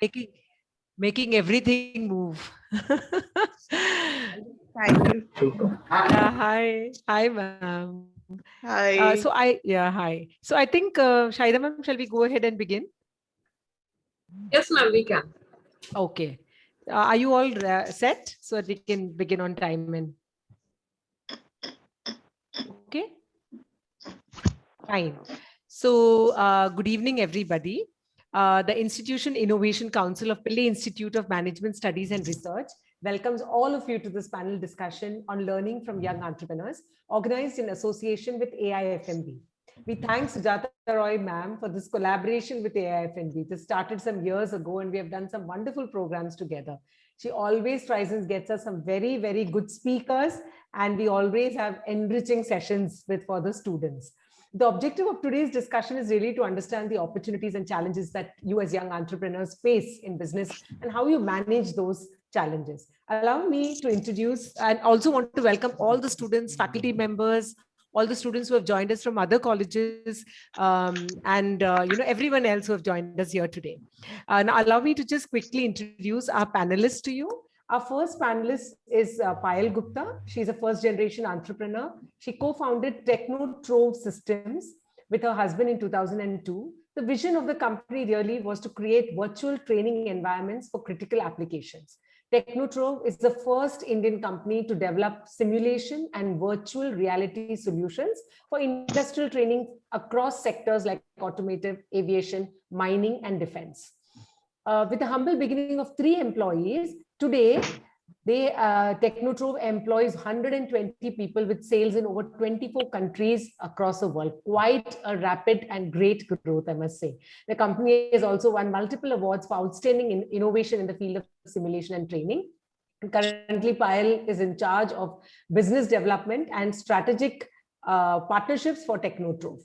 making making everything move. Thank you. Yeah, hi, ma'am. Hi. Hi. So I think, Shaida ma'am, shall we go ahead and begin? Yes, ma'am, we can. Okay. Are you all set so that we can begin on time? And okay, fine. So, good evening, everybody. The Institution Innovation Council of Pillai Institute of Management Studies and Research welcomes all of you to this panel discussion on learning from young entrepreneurs, organized in association with AIFMB. We thank Sujata Roy ma'am for this collaboration with AIFMB. This started some years ago and we have done some wonderful programs together. She always tries and gets us some very, very good speakers, and we always have enriching sessions for the students. The objective of today's discussion is really to understand the opportunities and challenges that you as young entrepreneurs face in business and how you manage those challenges. Allow me to introduce and also want to welcome all the students, faculty members, all the students who have joined us from other colleges, and everyone else who have joined us here today. Now, allow me to just quickly introduce our panelists to you. Our first panelist is Payal Gupta. She's a first generation entrepreneur. She co-founded Technotrove Systems with her husband in 2002. The vision of the company really was to create virtual training environments for critical applications. Technotrove is the first Indian company to develop simulation and virtual reality solutions for industrial training across sectors like automotive, aviation, mining, and defense. With a humble beginning of 3 employees, today Technotrove employs 120 people with sales in over 24 countries across the world. Quite a rapid and great growth, I must say. The company has also won multiple awards for outstanding innovation in the field of simulation and training. And currently, Payal is in charge of business development and strategic partnerships for Technotrove.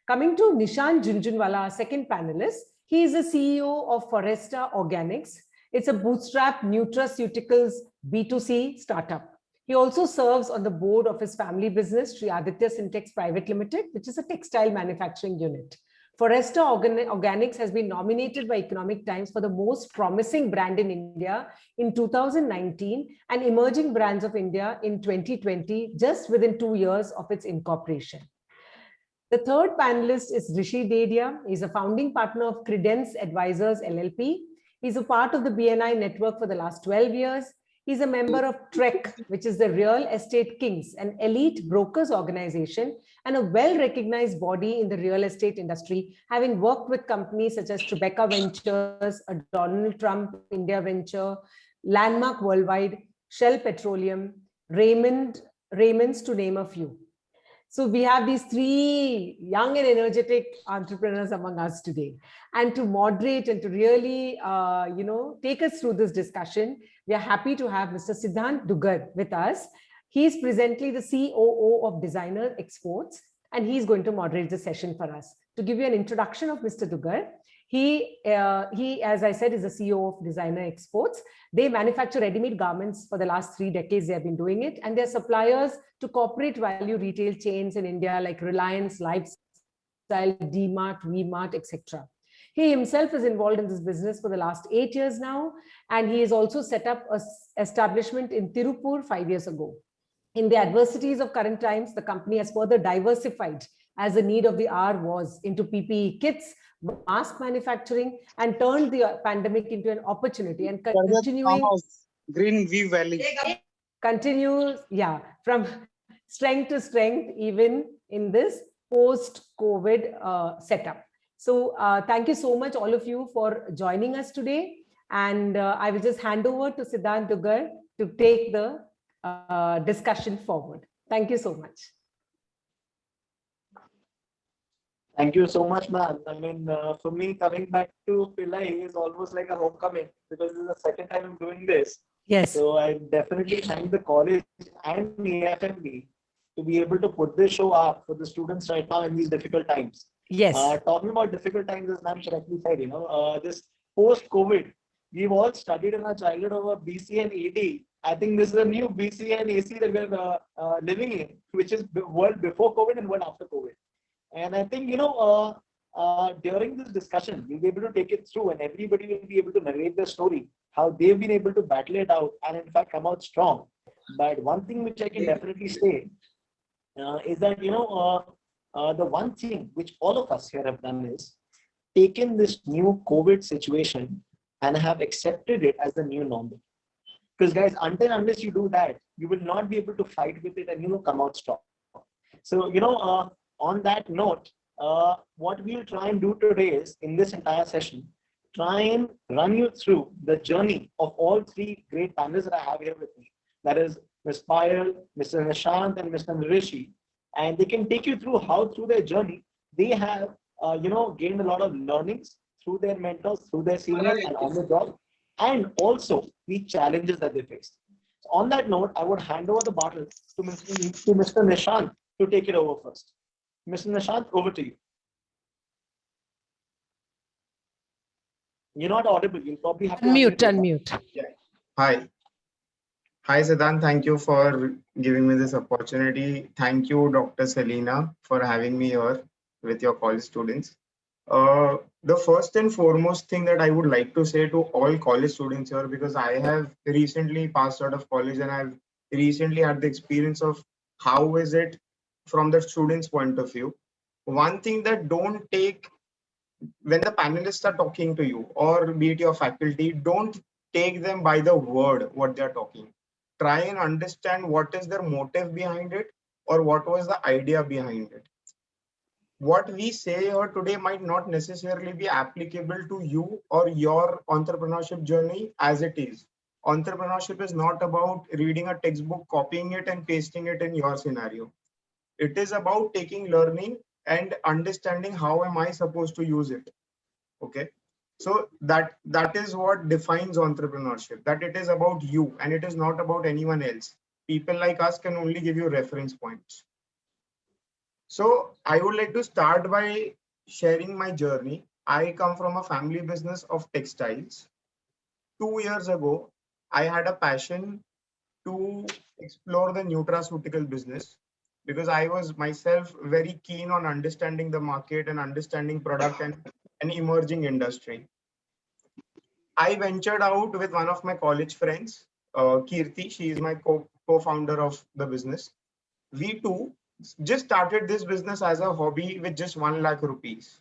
Coming to Nishan Junjunwala, our second panelist, he is the CEO of Foresta Organics. It's a bootstrap nutraceuticals B2C startup. He also serves on the board of his family business, Sri Aditya Syntex Private Limited, which is a textile manufacturing unit. Foresta Organics has been nominated by Economic Times for the most promising brand in India in 2019 and emerging brands of India in 2020, just within 2 years of its incorporation. The third panelist is Rishi Dedia. He's a founding partner of Credence Advisors LLP. He's a part of the BNI network for the last 12 years. He's a member of TREC, which is the Real Estate Kings, an elite brokers organization and a well-recognized body in the real estate industry, having worked with companies such as Tribeca Ventures, a Donald Trump India venture, Landmark Worldwide, Shell Petroleum, Raymond's, to name a few. So we have these 3 young and energetic entrepreneurs among us today. And to moderate and to really, take us through this discussion, we are happy to have Mr. Siddhant Dugar with us. He is presently the COO of Designer Exports, and he's going to moderate the session for us. To give you an introduction of Mr. Dugar, he, as I said, is the CEO of Designer Exports. They manufacture ready-made garments for the last 3 decades. They have been doing it, and they're suppliers to corporate value retail chains in India like Reliance, Lifestyle, D-Mart, V-Mart, etc. He himself is involved in this business for the last 8 years now, and he has also set up an establishment in Tirupur 5 years ago. In the adversities of current times, the company has further diversified as the need of the hour was into PPE kits, mask manufacturing, and turned the pandemic into an opportunity and continuing Green View Valley. Continues, from strength to strength, even in this post-COVID setup. So thank you so much, all of you, for joining us today. And I will just hand over to Siddhant Dugar to take the discussion forward. Thank you so much. Thank you so much, ma'am. I mean, for me, coming back to Pillai is almost like a homecoming because this is the second time I'm doing this. Yes. So I definitely thank the college and AIFMB to be able to put this show up for the students right now in these difficult times. Yes. Talking about difficult times, as ma'am correctly said, this post-COVID, we've all studied in our childhood over BC and AD. I think this is a new BC and AC that we're living in, which is the world before COVID and world after COVID. And I think, during this discussion, we'll be able to take it through and everybody will be able to narrate the story, how they've been able to battle it out and in fact come out strong. But one thing which I can definitely say is that, the one thing which all of us here have done is taken this new COVID situation and have accepted it as the new normal. Because guys, unless you do that, you will not be able to fight with it and come out strong. So on that note, what we'll try and do today is in this entire session, try and run you through the journey of all three great panelists that I have here with me. That is Ms. Payal, Mr. Nishant, and Mr. Rishi. And they can take you through how through their journey they have gained a lot of learnings through their mentors, through their seniors, and on the job, and also the challenges that they faced. So on that note, I would hand over the baton to Mr. Nishant to take it over first. Mr. Nishant, over to you. You're not audible. You'll probably have to Unmute. Hi. Hi, Siddhant. Thank you for giving me this opportunity. Thank you, Dr. Selina, for having me here with your college students. The first and foremost thing that I would like to say to all college students here, because I have recently passed out of college and I've recently had the experience of how is it from the student's point of view. One thing that don't take, when the panelists are talking to you or be it your faculty, don't take them by the word what they're talking. Try and understand what is their motive behind it or what was the idea behind it. What we say here today might not necessarily be applicable to you or your entrepreneurship journey as it is. Entrepreneurship is not about reading a textbook, copying it and pasting it in your scenario. It is about taking learning and understanding how am I supposed to use it. Okay. So that is what defines entrepreneurship, that it is about you and it is not about anyone else. People like us can only give you reference points. So I would like to start by sharing my journey. I come from a family business of textiles. 2 years ago, I had a passion to explore the nutraceutical business because I was myself very keen on understanding the market and understanding product and an emerging industry. I ventured out with one of my college friends, Kirti. She is my co-founder of the business. We two just started this business as a hobby with just 1 lakh rupees.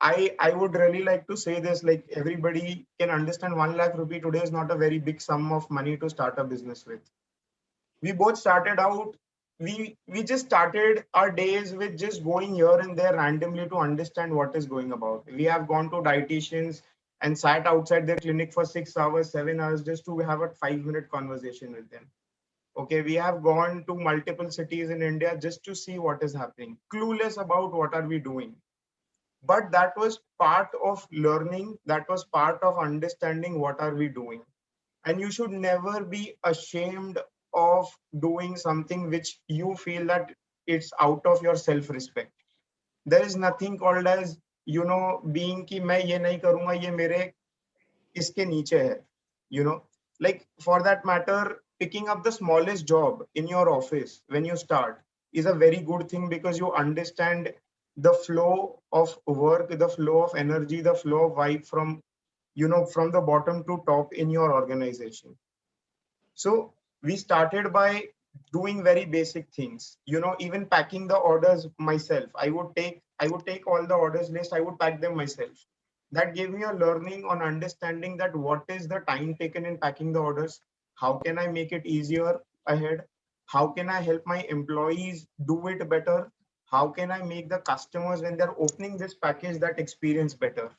I would really like to say this, like everybody can understand 1 lakh rupee today is not a very big sum of money to start a business with. We both started out, we just started our days with just going here and there randomly to understand what is going about. We have gone to dietitians and sat outside their clinic for 6 hours, 7 hours just to have a 5-minute conversation with them. Okay, we have gone to multiple cities in India just to see what is happening, clueless about what are we doing. But that was part of learning, that was part of understanding what are we doing. And you should never be ashamed of doing something which you feel that it's out of your self-respect. There is nothing called as, being ki main ye nahi karunga, ye mere iske niche hai. Like for that matter, picking up the smallest job in your office when you start is a very good thing because you understand the flow of work, the flow of energy, the flow of vibe from the bottom to top in your organization. So we started by doing very basic things, even packing the orders myself. I would take all the orders list, I would pack them myself. That gave me a learning on understanding that what is the time taken in packing the orders, how can I make it easier ahead, how can I help my employees do it better, how can I make the customers when they're opening this package that experience better.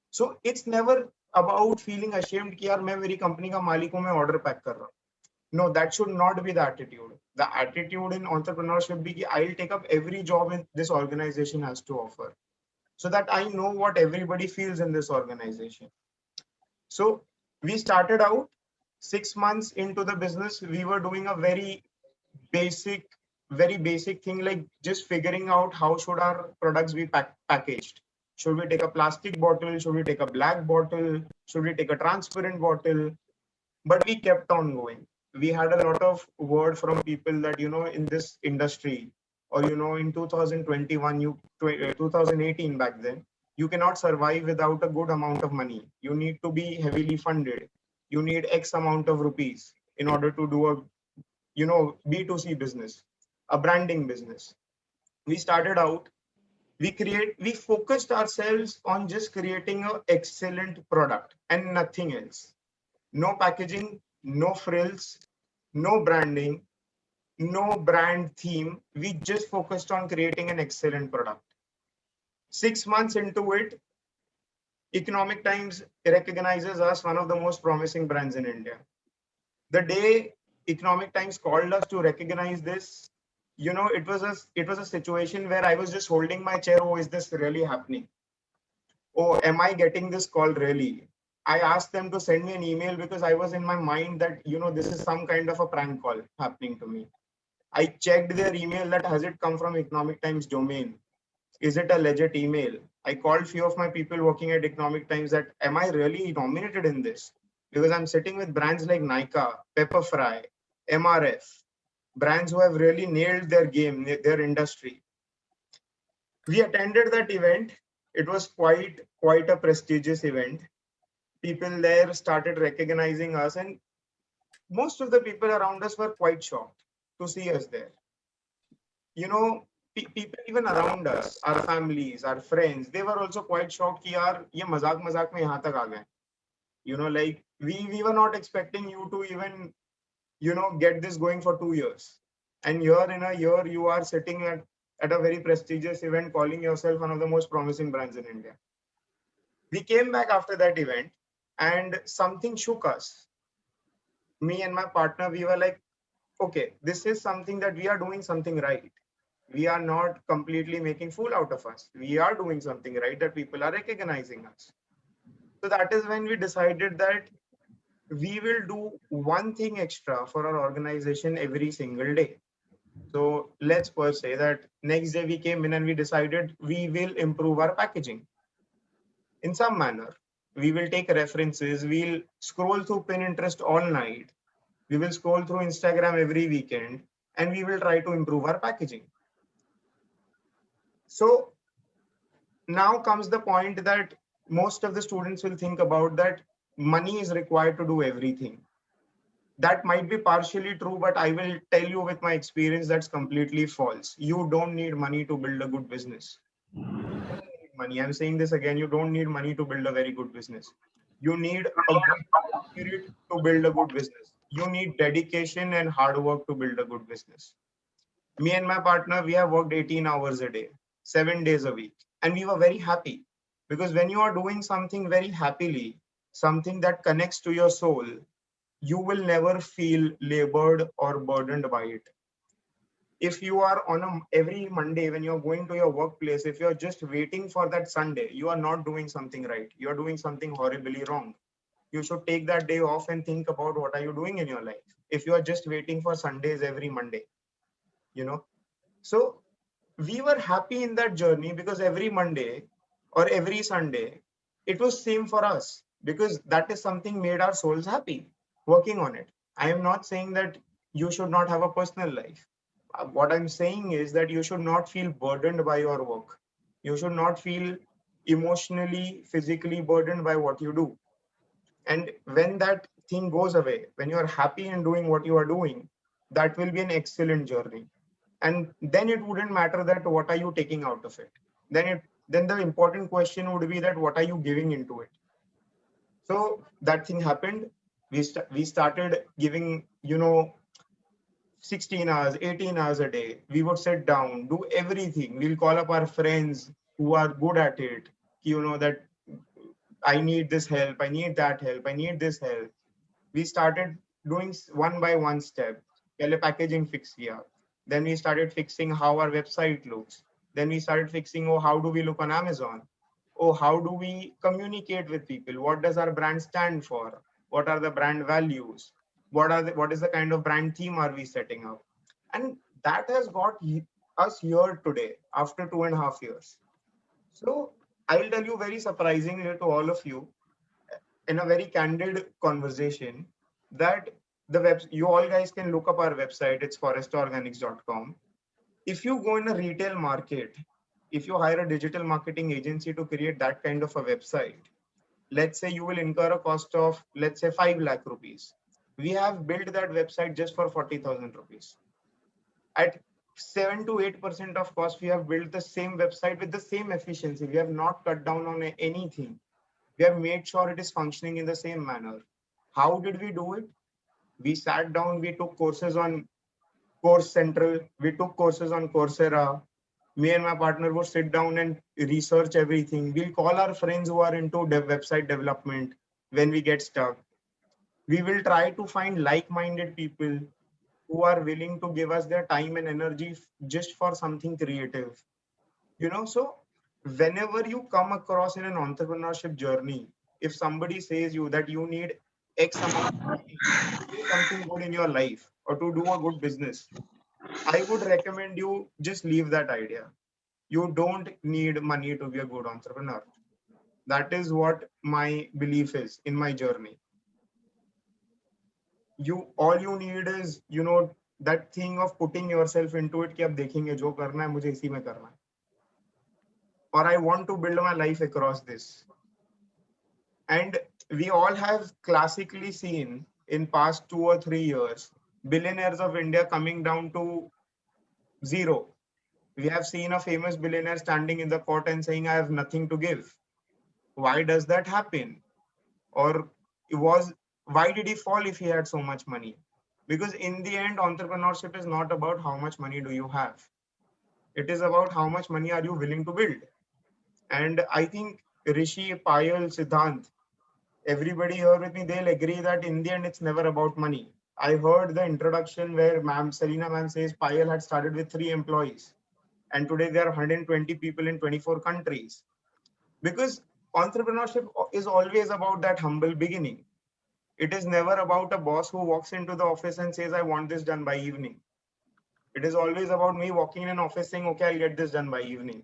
So it's never about feeling ashamed कि यार मैं मेरी company का मालिक हूं, मैं order pack कर रहा हूं. No, that should not be the attitude. The attitude in entrepreneurship be I'll take up every job in this organization has to offer, so that I know what everybody feels in this organization. So we started out 6 months into the business. We were doing a very basic thing, like just figuring out how should our products be packaged. Should we take a plastic bottle? Should we take a black bottle? Should we take a transparent bottle? But we kept on going. We had a lot of word from people that, in this industry, or in 2021, 2018 back then, you cannot survive without a good amount of money. You need to be heavily funded. You need X amount of rupees in order to do a B2C business, a branding business. We started out, we focused ourselves on just creating an excellent product and nothing else. No packaging, no frills, no branding, no brand theme. We just focused on creating an excellent product. 6 months into it, Economic Times recognizes us one of the most promising brands in India. The day Economic Times called us to recognize this, it was a situation where I was just holding my chair. Oh, is this really happening? Oh, am I getting this call really? I asked them to send me an email because I was in my mind that, this is some kind of a prank call happening to me. I checked their email that has it come from Economic Times domain? Is it a legit email? I called few of my people working at Economic Times that, am I really nominated in this? Because I'm sitting with brands like Nykaa, Pepperfry, MRF, brands who have really nailed their game, their industry. We attended that event. It was quite a prestigious event. People there started recognizing us, and most of the people around us were quite shocked to see us there. People even around us, our families, our friends, they were also quite shocked कि यार ये मजाक में यहाँ तक आ गए. Like we were not expecting you to even get this going for 2 years, and here in a year you are sitting at a very prestigious event calling yourself one of the most promising brands in India. We came back after that event and something shook us. Me and my partner, we were like, okay, this is something that we are doing something right. We are not completely making fool out of us. We are doing something right, that people are recognizing us. So that is when we decided that we will do one thing extra for our organization every single day. So let's first say that next day we came in and we decided we will improve our packaging in some manner. We will take references. We'll scroll through Pinterest all night. We will scroll through Instagram every weekend, and we will try to improve our packaging. So now comes the point that most of the students will think about, that money is required to do everything. That might be partially true, but I will tell you with my experience that's completely false. You don't need money to build a good business. You don't need money. I'm saying this again. You don't need money to build a very good business. You need a good spirit to build a good business. You need dedication and hard work to build a good business. Me and my partner, we have worked 18 hours a day, 7 days a week, and we were very happy, because when you are doing something very happily, something that connects to your soul, you will never feel labored or burdened by it. If you are on every Monday, when you're going to your workplace, if you're just waiting for that Sunday, you are not doing something right. You're doing something horribly wrong. You should take that day off and think about what are you doing in your life. If you are just waiting for Sundays every Monday, So we were happy in that journey, because every Monday or every Sunday, it was same for us, because that is something made our souls happy working on it. I am not saying that you should not have a personal life. What I'm saying is that you should not feel burdened by your work. You should not feel emotionally, physically burdened by what you do. And when that thing goes away, when you are happy in doing what you are doing, that will be an excellent journey. And then it wouldn't matter that what are you taking out of it. Then the important question would be that what are you giving into it. So that thing happened. We started giving 16 hours, 18 hours a day. We would sit down, do everything. We'll call up our friends who are good at it, that I need this help, I need that help, I need this help. We started doing one by one step. Packaging fix kiya. Then we started fixing how our website looks. Then we started fixing, how do we look on Amazon? How do we communicate with people? What does our brand stand for? What are the brand values? What is the kind of brand theme are we setting up? And that has got us here today after 2.5 years. So I'll tell you very surprisingly to all of you, in a very candid conversation, that you all guys can look up our website. It's forestorganics.com. if you go in a retail market, if you hire a digital marketing agency to create that kind of a website, let's say you will incur a cost of, let's say 5 lakh rupees. We have built that website just for 40,000 rupees. At 7 to 8% of cost, we have built the same website with the same efficiency. We have not cut down on anything. We have made sure it is functioning in the same manner. How did we do it? We sat down, we took courses on Course Central, we took courses on Coursera. Me and my partner would sit down and research everything. We'll call our friends who are into website development when we get stuck. We will try to find like-minded people who are willing to give us their time and energy just for something creative. So whenever you come across in an entrepreneurship journey, if somebody says you that you need X amount of money to do something good in your life or to do a good business, I would recommend you just leave that idea. You don't need money to be a good entrepreneur. That is what my belief is in my journey. All you need is, that thing of putting yourself into it कि अब देखेंगे जो करना है मुझे इसी में करना है. Or I want to build my life across this. And we all have classically seen in past 2 or 3 years, billionaires of India coming down to zero. We have seen a famous billionaire standing in the court and saying, I have nothing to give. Why does that happen? Or why did he fall if he had so much money? Because in the end, entrepreneurship is not about how much money do you have. It is about how much money are you willing to build. And I think Rishi, Payal, Siddhant, everybody here with me, they'll agree that in the end, it's never about money. I heard the introduction where Selina ma'am says Payal had started with 3 employees. And today there are 120 people in 24 countries. Because entrepreneurship is always about that humble beginning. It is never about a boss who walks into the office and says, I want this done by evening. It is always about me walking in an office saying, okay, I'll get this done by evening.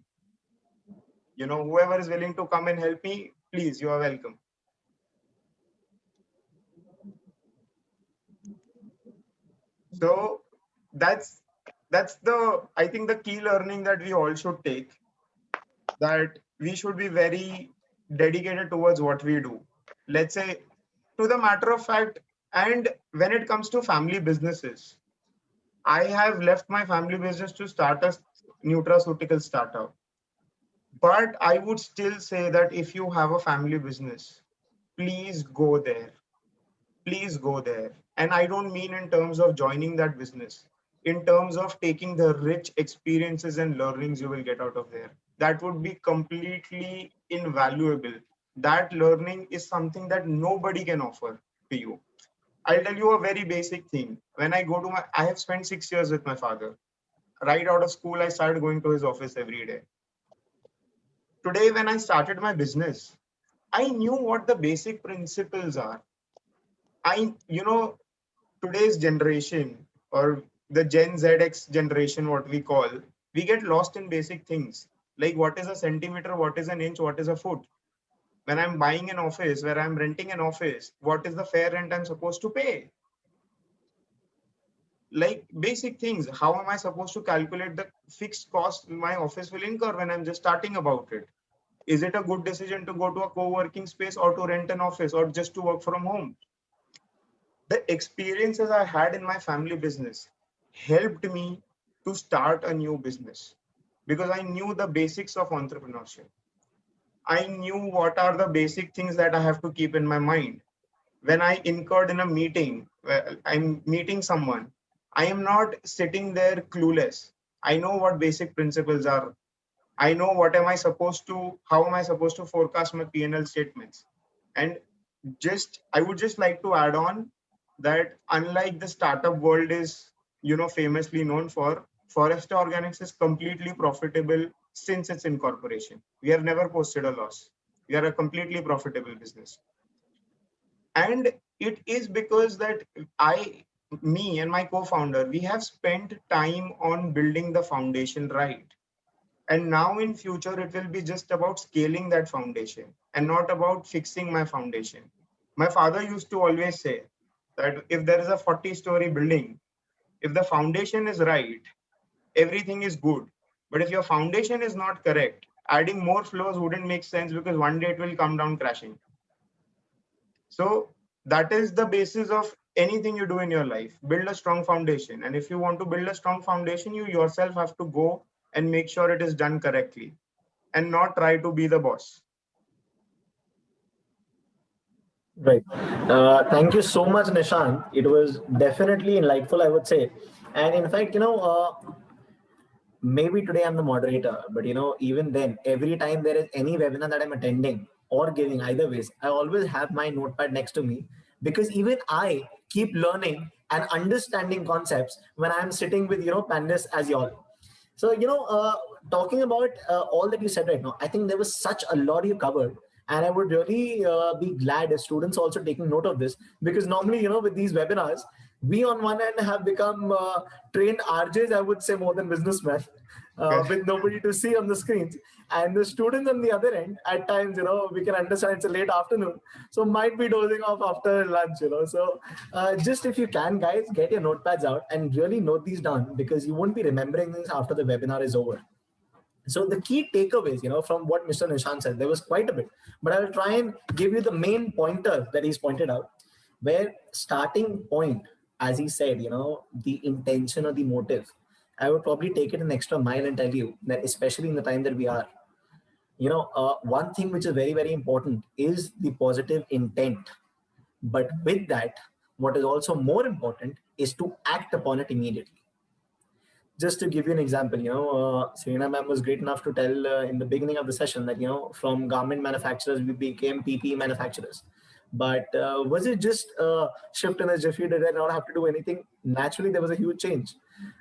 Whoever is willing to come and help me, please, you are welcome. So that's I think the key learning that we all should take, that we should be very dedicated towards what we do. Let's say, to the matter of fact, and when it comes to family businesses, I have left my family business to start a nutraceutical startup. But I would still say that if you have a family business, please go there. Please go there. And I don't mean in terms of joining that business, in terms of taking the rich experiences and learnings you will get out of there. That would be completely invaluable. That learning is something that nobody can offer to you. I'll tell you a very basic thing. When I have spent 6 years with my father. Right out of school, I started going to his office every day. Today, when I started my business, I knew what the basic principles are. Today's generation, or the Gen ZX generation, what we call, we get lost in basic things. Like what is a centimeter, what is an inch, what is a foot? When I'm buying an office, where I'm renting an office, what is the fair rent I'm supposed to pay? Like basic things. How am I supposed to calculate the fixed cost my office will incur when I'm just starting about it? Is it a good decision to go to a co-working space or to rent an office or just to work from home? The experiences I had in my family business helped me to start a new business because I knew the basics of entrepreneurship. I knew what are the basic things that I have to keep in my mind. When I incurred in a meeting, where I'm meeting someone, I am not sitting there clueless. I know what basic principles are. I know how am I supposed to forecast my P&L statements. And I would just like to add on that unlike the startup world is, famously known for, Foresta Organics is completely profitable since its incorporation. We have never posted a loss. We are a completely profitable business. And it is because that me and my co-founder, we have spent time on building the foundation right. And now in future, it will be just about scaling that foundation and not about fixing my foundation. My father used to always say that if there is a 40-story building, if the foundation is right, everything is good. But if your foundation is not correct, adding more floors wouldn't make sense because one day it will come down crashing. So that is the basis of anything you do in your life. Build a strong foundation. And if you want to build a strong foundation, you yourself have to go and make sure it is done correctly and not try to be the boss. Right. Thank you so much, Nishant. It was definitely enlightful, I would say. And in fact, maybe today I'm the moderator, but even then, every time there is any webinar that I'm attending or giving, either ways, I always have my notepad next to me, because even I keep learning and understanding concepts when I'm sitting with, panelists as y'all. So, talking about all that you said right now, I think there was such a lot you covered. And I would really be glad if students also taking note of this, because normally, with these webinars, we on one end have become trained RJs, I would say, more than businessmen, with nobody to see on the screens. And the students on the other end, at times, we can understand it's a late afternoon, so might be dozing off after lunch, So just if you can, guys, get your notepads out and really note these down, because you won't be remembering things after the webinar is over. So the key takeaways, from what Mr. Nishant said, there was quite a bit, but I will try and give you the main pointer that he's pointed out, where starting point, as he said, the intention or the motive, I would probably take it an extra mile and tell you that, especially in the time that we are, one thing which is very, very important is the positive intent. But with that, what is also more important is to act upon it immediately. Just to give you an example, Serena ma'am was great enough to tell in the beginning of the session that, from garment manufacturers, we became PPE manufacturers. But was it just a shift in a jiffy? Did I not have to do anything? Naturally, there was a huge change.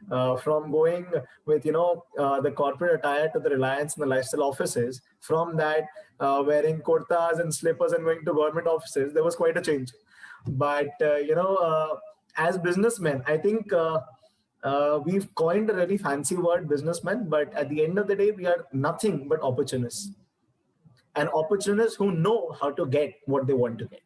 From going with, the corporate attire to the Reliance and the lifestyle offices, from that wearing kurtas and slippers and going to government offices, there was quite a change. But, as businessmen, I think we've coined a really fancy word, businessmen, but at the end of the day, we are nothing but opportunists. And opportunists who know how to get what they want to get.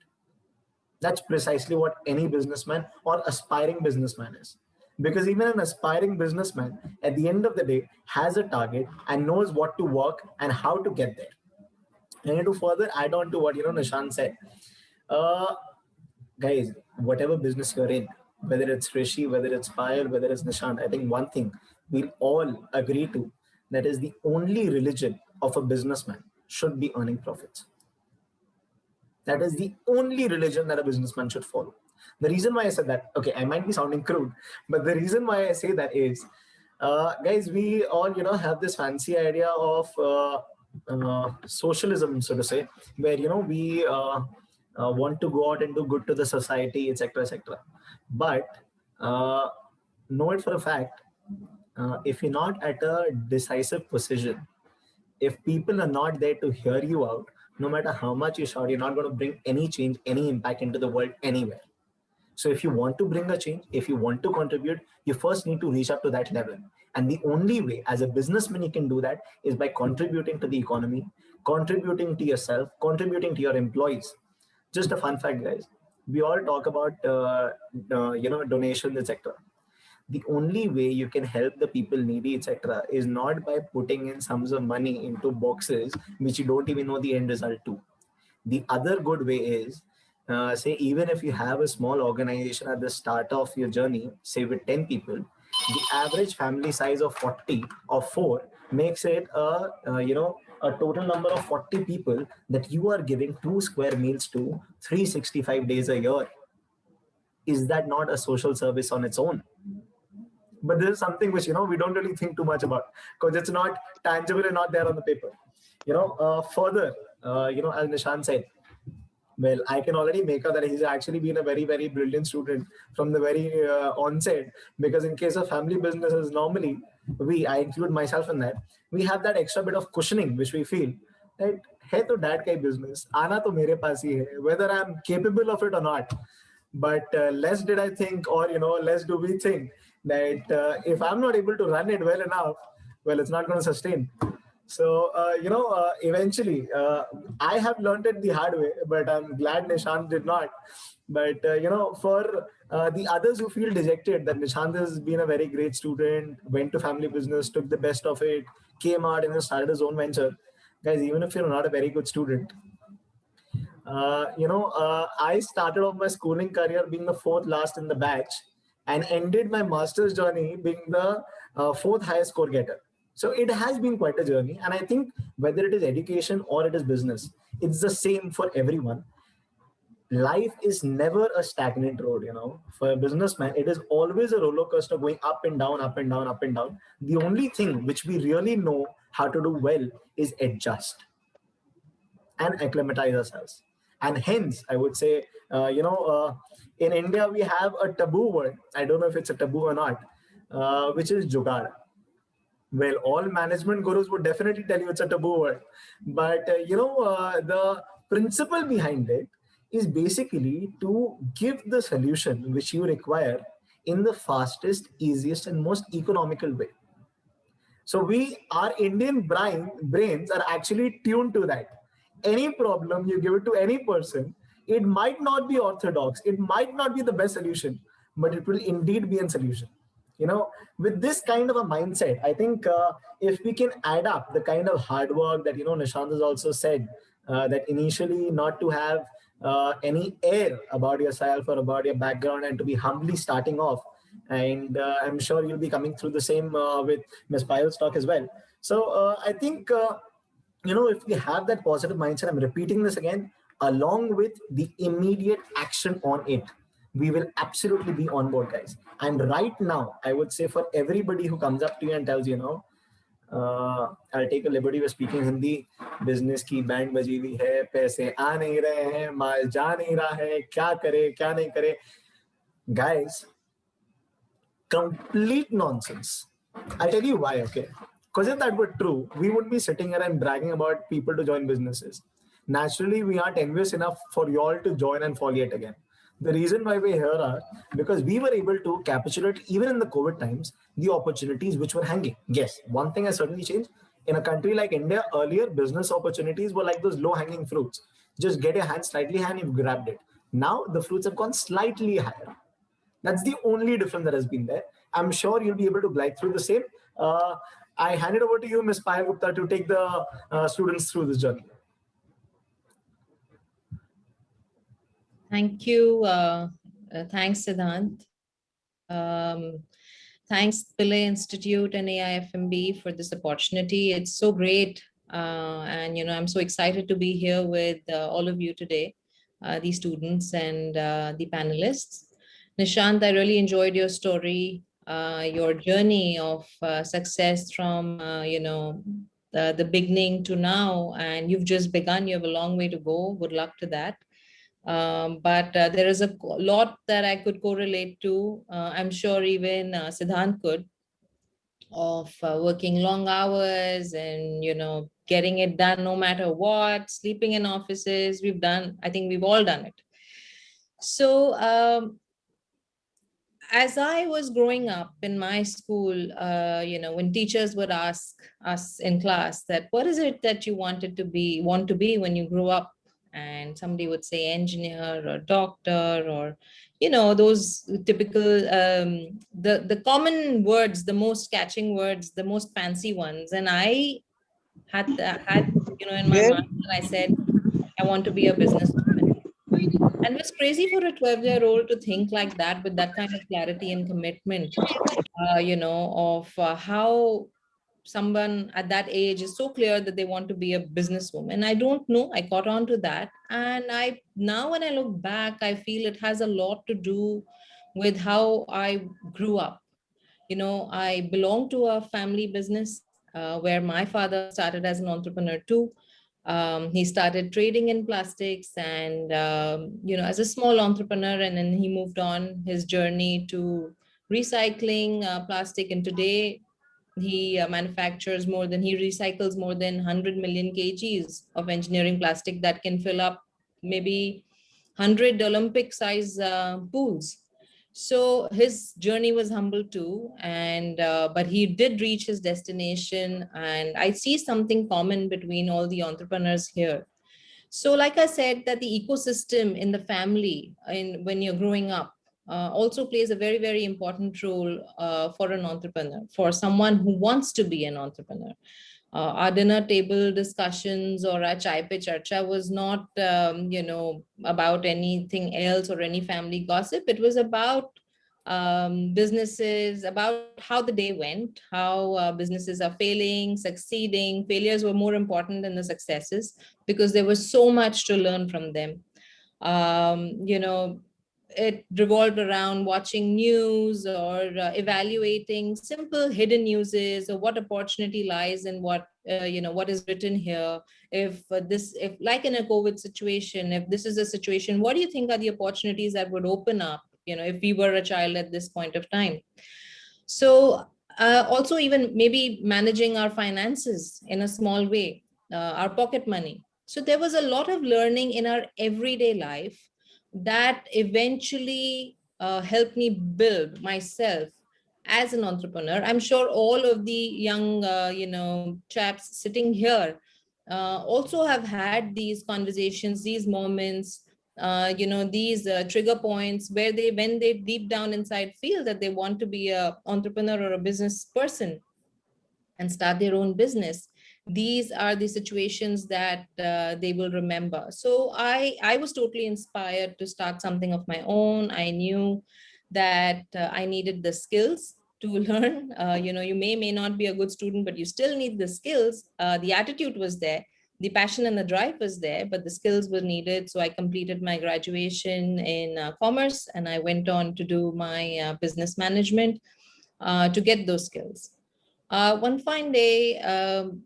That's precisely what any businessman or aspiring businessman is. Because even an aspiring businessman, at the end of the day, has a target and knows what to work and how to get there. And to further add on to what Nishant said, guys, whatever business you're in, whether it's Rishi, whether it's Payal, whether it's Nishant, I think one thing we'll all agree to, that is the only religion of a businessman should be earning profits. That is the only religion that a businessman should follow. The reason why I said that, okay, I might be sounding crude, but the reason why I say that is, guys, we all, have this fancy idea of socialism, so to say, where, we want to go out and do good to the society, etc., etc. But know it for a fact, if you're not at a decisive position, if people are not there to hear you out, no matter how much you shout, you're not going to bring any change, any impact into the world anywhere. So if you want to bring a change, if you want to contribute, you first need to reach up to that level. And the only way as a businessman you can do that is by contributing to the economy, contributing to yourself, contributing to your employees. Just a fun fact, guys. We all talk about, donations, etc. The only way you can help the people needy, etc., is not by putting in sums of money into boxes which you don't even know the end result to. The other good way is, say, even if you have a small organization at the start of your journey, say with 10 people, the average family size of 40 or 4 makes it a total number of 40 people that you are giving 2 square meals to 365 days a year. Is that not a social service on its own? But this is something which, we don't really think too much about, because it's not tangible and not there on the paper. Further, as Nishant said, well, I can already make out that he's actually been a very, very brilliant student from the very onset, because in case of family businesses, normally, I include myself in that, we have that extra bit of cushioning, which we feel that, hey, to dad ka business, aana to mere paas hi hai, whether I'm capable of it or not. But less did I think, or, less do we think that if I'm not able to run it well enough, well, it's not going to sustain. So, eventually, I have learned it the hard way, but I'm glad Nishant did not. But, for the others who feel dejected that Nishant has been a very great student, went to family business, took the best of it, came out and started his own venture. Guys, even if you're not a very good student, I started off my schooling career being the fourth last in the batch and ended my master's journey being the fourth highest score getter. So it has been quite a journey. And I think whether it is education or it is business, it's the same for everyone. Life is never a stagnant road, For a businessman, it is always a roller coaster going up and down, up and down, up and down. The only thing which we really know how to do well is adjust and acclimatize ourselves. And hence, I would say, in India, we have a taboo word. I don't know if it's a taboo or not, which is jugaad. Well, all management gurus would definitely tell you it's a taboo word. But, the principle behind it is basically to give the solution which you require in the fastest, easiest, and most economical way. So our Indian brains are actually tuned to that. Any problem you give it to any person, it might not be orthodox, it might not be the best solution, but it will indeed be a solution. With this kind of a mindset, I think if we can add up the kind of hard work that, Nishant has also said, that initially not to have any air about yourself or about your background and to be humbly starting off. And I'm sure you'll be coming through the same with Ms. Payal's talk as well. So I think, if we have that positive mindset, I'm repeating this again, along with the immediate action on it, we will absolutely be on board, guys. And right now, I would say for everybody who comes up to you and tells you, I'll take a liberty with speaking Hindi. Business की band बजी हुई है, पैसे आ नहीं रहे हैं, माल जा नहीं रहा है, क्या करे, क्या नहीं करे. Guys, complete nonsense. I'll tell you why, okay? Because if that were true, we wouldn't be sitting here and bragging about people to join businesses. Naturally, we aren't envious enough for you all to join and fall yet again. The reason why we're here are because we were able to capitulate, even in the COVID times, the opportunities which were hanging. Yes, one thing has certainly changed. In a country like India, earlier business opportunities were like those low-hanging fruits. Just get your hand slightly high and you've grabbed it. Now the fruits have gone slightly higher. That's the only difference that has been there. I'm sure you'll be able to glide through the same. I hand it over to you, Ms. Payal Gupta, to take the students through this journey. Thank you. Thanks, Siddhant. Thanks, Pillay Institute and AIFMB for this opportunity. It's so great. And, I'm so excited to be here with all of you today, the students and the panelists. Nishant, I really enjoyed your story, your journey of success from, the beginning to now, and you've just begun. You have a long way to go. Good luck to that. But there is a lot that I could correlate to. I'm sure even Siddhant could, of working long hours and, getting it done no matter what, sleeping in offices. I think we've all done it. So as I was growing up in my school, when teachers would ask us in class that, what is it that you want to be when you grow up? And somebody would say engineer or doctor or, those typical, the common words, the most catching words, the most fancy ones. And I had in my mind, I said, I want to be a businesswoman. And it's crazy for a 12-year-old to think like that with that kind of clarity and commitment, of how someone at that age is so clear that they want to be a businesswoman. I don't know, I caught on to that. And now when I look back, I feel it has a lot to do with how I grew up. I belong to a family business where my father started as an entrepreneur too. He started trading in plastics and, as a small entrepreneur, and then he moved on his journey to recycling plastic. And today he recycles more than 100 million kgs of engineering plastic that can fill up maybe 100 Olympic size pools. So his journey was humble too, and but he did reach his destination. And I see something common between all the entrepreneurs here. So, like I said, that the ecosystem in the family, in when you're growing up, also plays a very, very important role for an entrepreneur, for someone who wants to be an entrepreneur. Our dinner table discussions or our chai pe charcha was not, about anything else or any family gossip. It was about businesses, about how the day went, how businesses are failing, succeeding. Failures were more important than the successes because there was so much to learn from them. It revolved around watching news or evaluating simple hidden uses or what opportunity lies in what is written here. If like in a COVID situation, if this is a situation, what do you think are the opportunities that would open up, if we were a child at this point of time? So also even maybe managing our finances in a small way, our pocket money. So there was a lot of learning in our everyday life that eventually helped me build myself as an entrepreneur. I'm sure all of the young, chaps sitting here also have had these conversations, these moments, these trigger points where when they deep down inside feel that they want to be a entrepreneur or a business person and start their own business. These are the situations that they will remember. So I was totally inspired to start something of my own. I knew that I needed the skills to learn. You may not be a good student, but you still need the skills. The attitude was there, the passion and the drive was there, but the skills were needed. So I completed my graduation in commerce, and I went on to do my business management to get those skills. One fine day,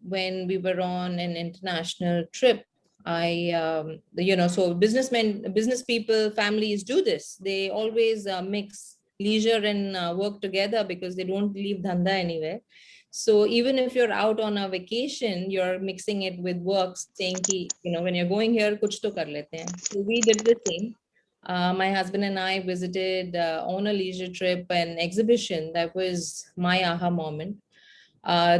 when we were on an international trip, so business people, families do this. They always mix leisure and work together because they don't leave dhanda anywhere. So even if you're out on a vacation, you're mixing it with work, saying, when you're going here, kuch to kar lete hain. So we did the same. My husband and I visited on a leisure trip an exhibition. That was my aha moment.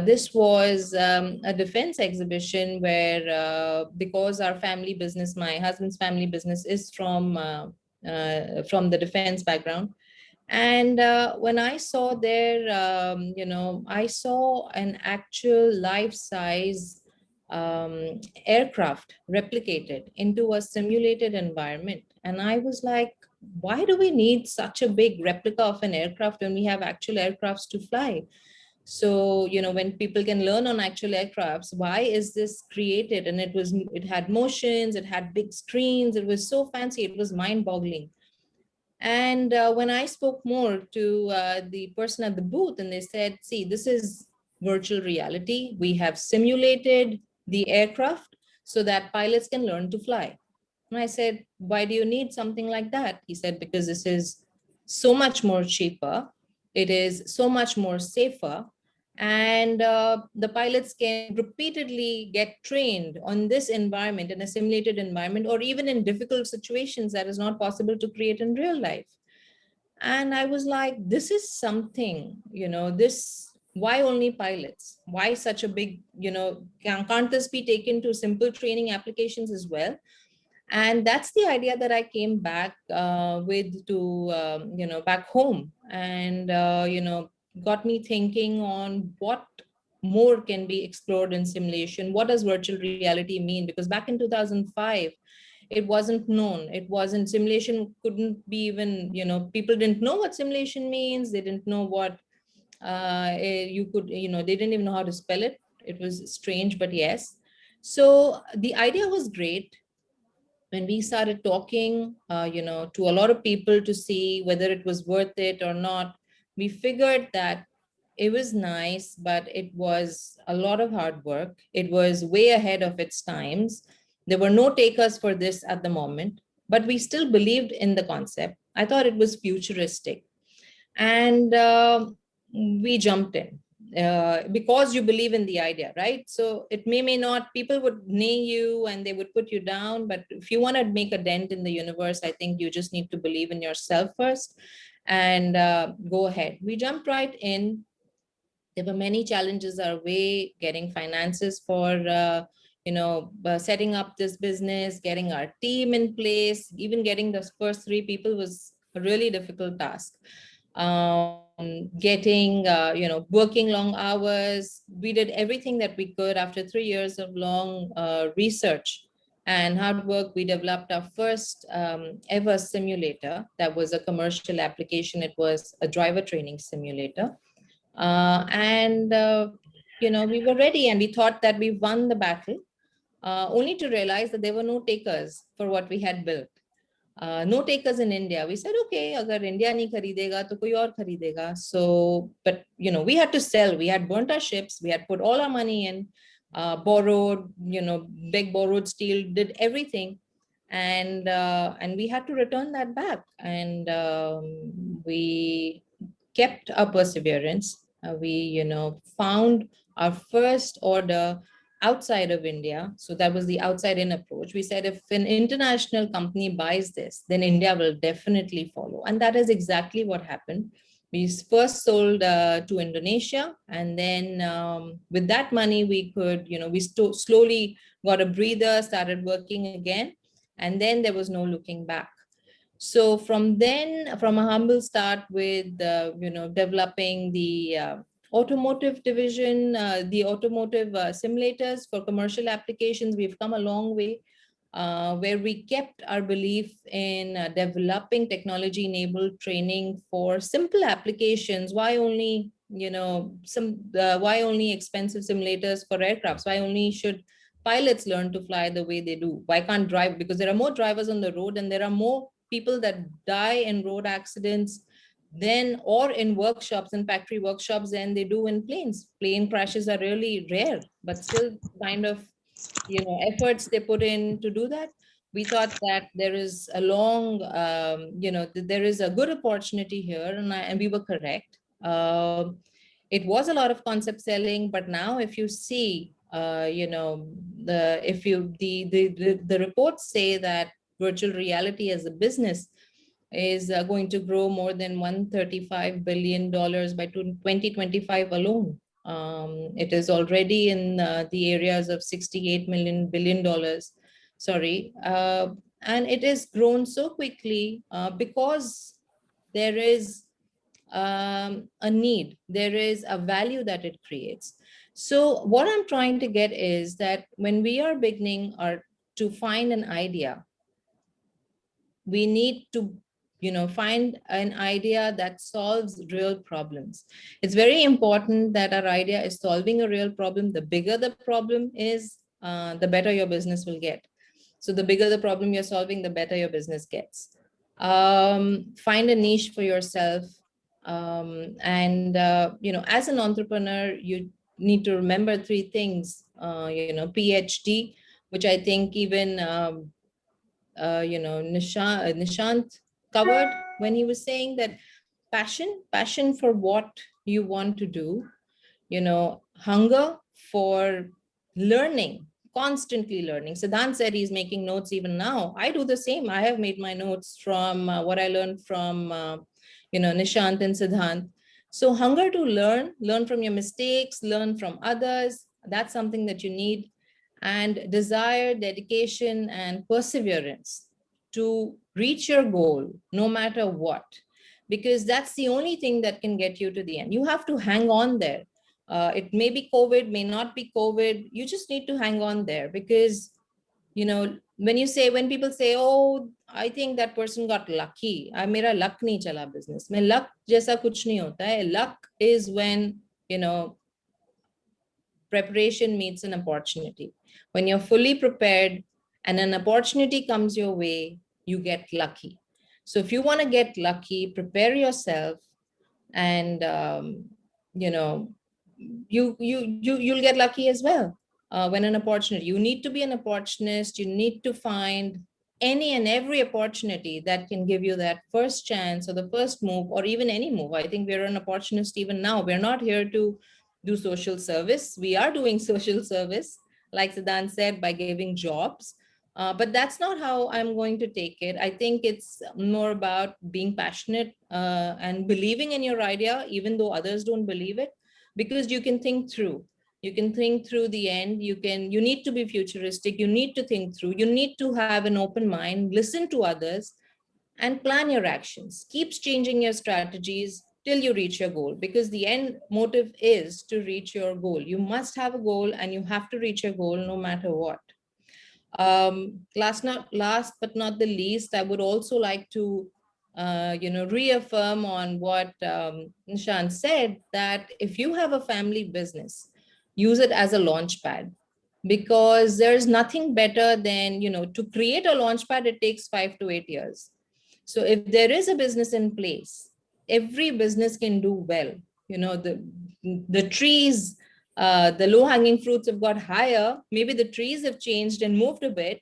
This was a defense exhibition where, because our family business, my husband's family business is from the defense background. And when I saw there, I saw an actual life-size aircraft replicated into a simulated environment. And I was like, why do we need such a big replica of an aircraft when we have actual aircrafts to fly? So, when people can learn on actual aircrafts, why is this created? And it had motions, it had big screens, it was so fancy, it was mind-boggling. And when I spoke more to the person at the booth, and they said, see, this is virtual reality. We have simulated the aircraft so that pilots can learn to fly. And I said, why do you need something like that? He said, because this is so much more cheaper. It is so much more safer. And the pilots can repeatedly get trained on this environment, in a simulated environment, or even in difficult situations that is not possible to create in real life. And I was like, this is something, why only pilots? Why such a big, can't this be taken to simple training applications as well? And that's the idea that I came back with to, back home, and, got me thinking on what more can be explored in simulation. What does virtual reality mean? Because back in 2005, it wasn't known. It wasn't, simulation couldn't be even, people didn't know what simulation means. They didn't know what you could, they didn't even know how to spell it. It was strange, but yes. So the idea was great. When we started talking, to a lot of people to see whether it was worth it or not, we figured that it was nice, but it was a lot of hard work. It was way ahead of its times. There were no takers for this at the moment, but we still believed in the concept. I thought it was futuristic. And we jumped in. Because you believe in the idea, right? So it may not, people would nay you and they would put you down, but if you want to make a dent in the universe, I think you just need to believe in yourself first. and go ahead. We jumped right in. There were many challenges our way, getting finances for, setting up this business, getting our team in place, even getting the first 3 people was a really difficult task. Getting, working long hours. We did everything that we could. After 3 years of long research and hard work, we developed our first ever simulator. That was a commercial application. It was a driver training simulator. We were ready and we thought that we won the battle, only to realize that there were no takers for what we had built. No takers in India. We said, okay, agar India nahi kharidega, to koi aur kharidega. So, but we had to sell. We had burnt our ships. We had put all our money in, borrowed, big borrowed steel, did everything. And we had to return that back. And we kept our perseverance. We, found our first order outside of India. So that was the outside in approach. We said, if an international company buys this, then India will definitely follow. And that is exactly what happened. We first sold to Indonesia. And then with that money, we could, we slowly got a breather, started working again. And then there was no looking back. So from then, from a humble start with, developing the automotive division, the automotive simulators for commercial applications, we've come a long way, where we kept our belief in developing technology-enabled training for simple applications. Why only, why only expensive simulators for aircrafts? Why only should pilots learn to fly the way they do? Why can't drive? Because there are more drivers on the road and there are more people that die in road accidents then or in workshops and factory workshops than they do in planes. Plane crashes are really rare, but still kind of, efforts they put in to do that. We thought that there is a long, there is a good opportunity here, and we were correct. It was a lot of concept selling, but now if you see, the reports say that virtual reality as a business is going to grow more than $135 billion by 2025 alone. It is already in the areas of $68 billion. Sorry. And it has grown so quickly because there is a need, there is a value that it creates. So what I'm trying to get is that when we are beginning or to find an idea, we need to find an idea that solves real problems. It's very important that our idea is solving a real problem. The bigger the problem is, the better your business will get. So the bigger the problem you're solving, the better your business gets. Find a niche for yourself. As an entrepreneur, you need to remember 3 things, PhD, which I think even Nishant covered when he was saying that passion for what you want to do, hunger for learning, constantly learning. Siddhant said he's making notes even now. I do the same. I have made my notes from what I learned from, Nishant and Siddhant. So hunger to learn from your mistakes, learn from others. That's something that you need. And desire, dedication, and perseverance to reach your goal, no matter what, because that's the only thing that can get you to the end. You have to hang on there. It may be COVID, may not be COVID. You just need to hang on there because, when people say, oh, I think that person got lucky. Mera luck nahi chala business. Mein luck jaisa kuch nahi hota hai. Luck is when, preparation meets an opportunity. When you're fully prepared and an opportunity comes your way, you get lucky. So if you want to get lucky, prepare yourself and, you'll get lucky as well. When an opportunity, you need to be an opportunist. You need to find any and every opportunity that can give you that first chance or the first move or even any move. I think we're an opportunist even now. We're not here to do social service. We are doing social service, like Siddhant said, by giving jobs. But that's not how I'm going to take it. I think it's more about being passionate and believing in your idea, even though others don't believe it, because you can think through. You can think through the end. You need to be futuristic. You need to think through. You need to have an open mind, listen to others, and plan your actions. Keeps changing your strategies till you reach your goal, because the end motive is to reach your goal. You must have a goal and you have to reach your goal no matter what. Last but not the least, I would also like to reaffirm on what Nishant said, that if you have a family business, use it as a launch pad, because there's nothing better than, to create a launch pad, it takes 5 to 8 years. So if there is a business in place, every business can do well. The trees, the low hanging fruits have got higher. Maybe the trees have changed and moved a bit,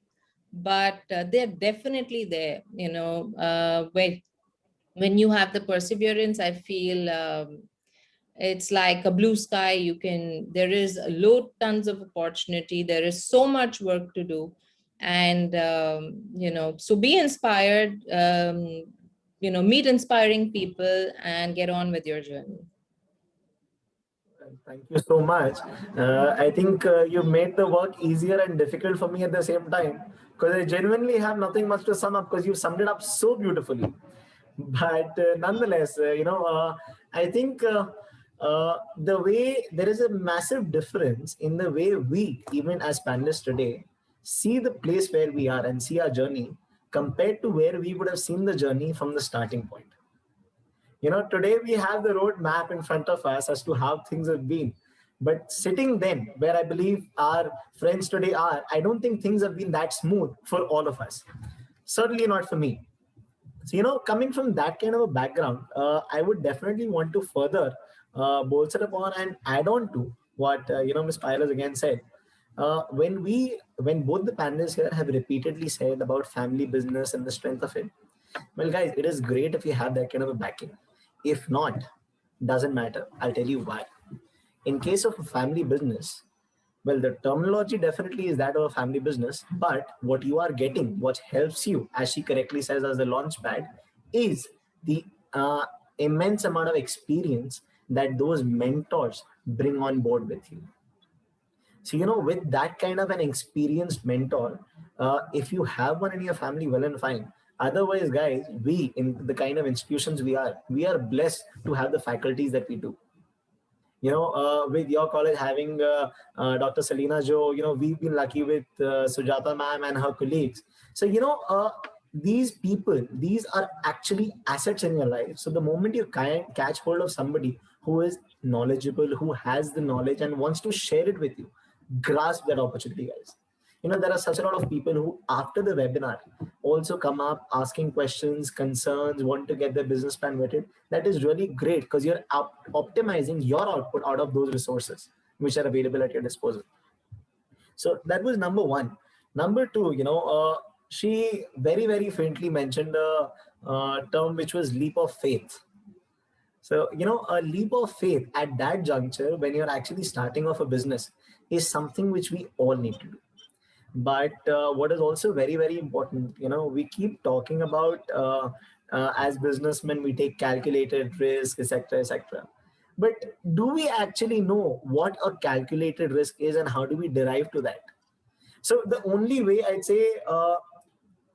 but they're definitely there. When you have the perseverance, I feel it's like a blue sky. There is low tons of opportunity. There is so much work to do. And, so be inspired, meet inspiring people and get on with your journey. Thank you so much. I think you made the work easier and difficult for me at the same time, because I genuinely have nothing much to sum up, because you summed it up so beautifully. But nonetheless, I think the way there is a massive difference in the way we, even as panelists today, see the place where we are and see our journey compared to where we would have seen the journey from the starting point. Today we have the road map in front of us as to how things have been. But sitting then, where I believe our friends today are, I don't think things have been that smooth for all of us. Certainly not for me. So, coming from that kind of a background, I would definitely want to further bolster upon and add on to what, Ms. Pailas again said. When both the panelists here have repeatedly said about family business and the strength of it, well, guys, it is great if you have that kind of a backing. If not, doesn't matter. I'll tell you why. In case of a family business, well, the terminology definitely is that of a family business, but what you are getting, what helps you, as she correctly says, as a launch pad, is the immense amount of experience that those mentors bring on board with you. So, with that kind of an experienced mentor, if you have one in your family, well and fine. Otherwise, guys, we, in the kind of institutions we are blessed to have the faculties that we do. With your college having Dr. Selina Jo, we've been lucky with Sujata ma'am and her colleagues. So, these people, these are actually assets in your life. So the moment you catch hold of somebody who is knowledgeable, who has the knowledge and wants to share it with you, grasp that opportunity, guys. There are such a lot of people who after the webinar also come up asking questions, concerns, want to get their business plan vetted. That is really great, because you're optimizing your output out of those resources which are available at your disposal. So that was number one. Number two, she very, very faintly mentioned a term which was leap of faith. So, a leap of faith at that juncture when you're actually starting off a business is something which we all need to do. But what is also very, very important, we keep talking about as businessmen, we take calculated risk, etc., etc. But do we actually know what a calculated risk is and how do we derive to that? So the only way I'd say,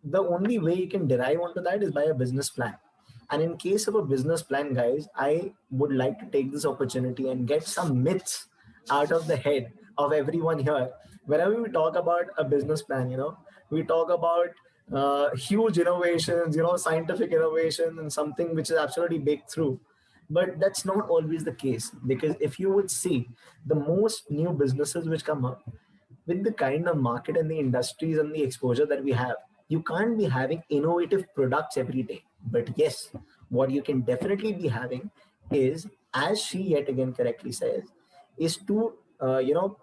the only way you can derive onto that is by a business plan. And in case of a business plan, guys, I would like to take this opportunity and get some myths out of the head of everyone here. Whenever we talk about a business plan, we talk about huge innovations, scientific innovation and something which is absolutely baked through. But that's not always the case, because if you would see the most new businesses which come up with the kind of market and the industries and the exposure that we have, you can't be having innovative products every day. But yes, what you can definitely be having is, as she yet again correctly says, is to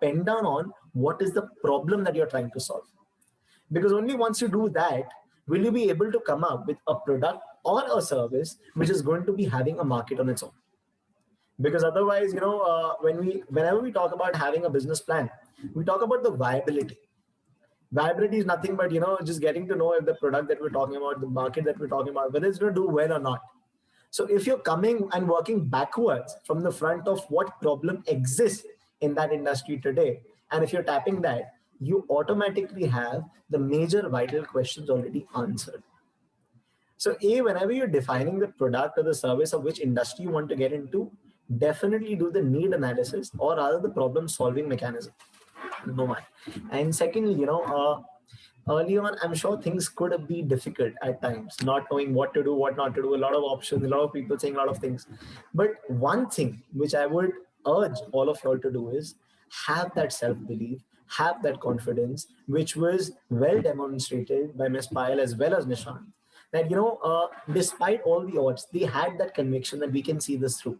pen down on what is the problem that you're trying to solve. Because only once you do that, will you be able to come up with a product or a service which is going to be having a market on its own. Because otherwise, whenever we talk about having a business plan, we talk about the viability. Viability is nothing but, just getting to know if the product that we're talking about, the market that we're talking about, whether it's going to do well or not. So if you're coming and working backwards from the front of what problem exists in that industry today, and if you're tapping that, you automatically have the major vital questions already answered. So whenever you're defining the product or the service of which industry you want to get into, definitely do the need analysis or rather the problem solving mechanism. Number one. And secondly, early on, I'm sure things could be difficult at times, not knowing what to do, what not to do, a lot of options, a lot of people saying a lot of things. But one thing which I would urge all of y'all to do is have that self-belief, have that confidence, which was well demonstrated by Ms. Payal as well as Nishant. That, despite all the odds, they had that conviction that we can see this through.